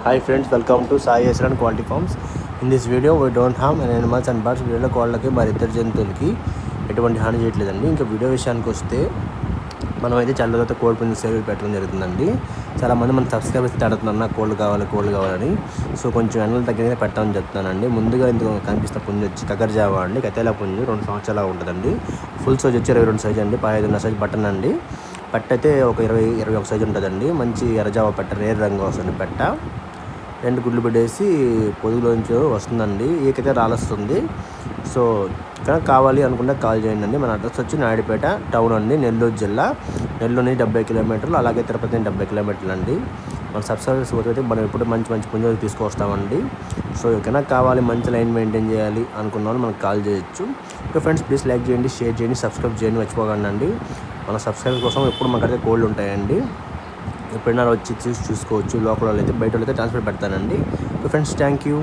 Hi friends, welcome to Sai Yasran Quality Farms. In this video, we don't harm animals and birds. వీడియోలో కోళ్ళకి మరి ఇతర జంతువులకి ఎటువంటి హాని చేయట్లేదండి. ఇంకా వీడియో విషయానికి వస్తే మనం అయితే చాలా రోజులతో కోడి పుంజు సేవలు పెట్టడం జరుగుతుందండి. చాలామంది మన సబ్స్క్రైబర్స్ అడుగుతున్నారు నాకు కోళ్ళు కావాలని. సో కొంచెం ఎండలు తగ్గిన పెట్టామని చెప్తున్నానండి. ముందుగా ఇందుకు కనిపిస్తున్న పుంజు వచ్చి కగర్జావా అండి. కతేలా పుంజు 2 సంవత్సరాలు ఉంటుందండి. ఫుల్ సైజ్ వచ్చి 22 సైజ్ అండి, 15.5 సైజ్ బటన్ అండి. పెట్ట అయితే ఒక 21 సైజు ఉంటుందండి. మంచి ఎర్రజావా పెట్ట, రేర్ రంగు వస్తుంది పెట్ట. 2 గుడ్లు పెట్టేసి పొదుగులోంచి వస్తుందండి. ఏకైతే రాలొస్తుంది. సో ఇక్కడ కావాలి అనుకుంటే కాల్ చేయండి అండి. మన అడ్రస్ వచ్చి నాయుడుపేట టౌన్ అండి, నెల్లూరు జిల్లా. నెల్లూరు నుంచి 70 కిలోమీటర్లు, అలాగే తిరుపతి నుంచి 70 కిలోమీటర్లు అండి. మన సబ్స్క్రైబర్స్ అయితే మనం ఎప్పుడు మంచి పుంజులు తీసుకొస్తామండి. సో ఎక్కడైనా కావాలి, మంచి లైన్ మెయింటైన్ చేయాలి అనుకున్న వాళ్ళు మనకు కాల్ చేయొచ్చు. ఓకే ఫ్రెండ్స్, ప్లీజ్ లైక్ చేయండి, షేర్ చేయండి, సబ్స్క్రైబ్ చేయండి, మర్చిపోకండి అండి. మన సబ్స్క్రైబర్ కోసం ఎప్పుడు మనకైతే కోళ్ళు ఉంటాయండి. ఎప్పుడైనా వచ్చి చూసుకోవచ్చు. లోకల్ వాళ్ళు అయితే, బయట వాళ్ళు అయితే ట్రాన్స్ఫర్ పెడతానండి. Friends, thank you.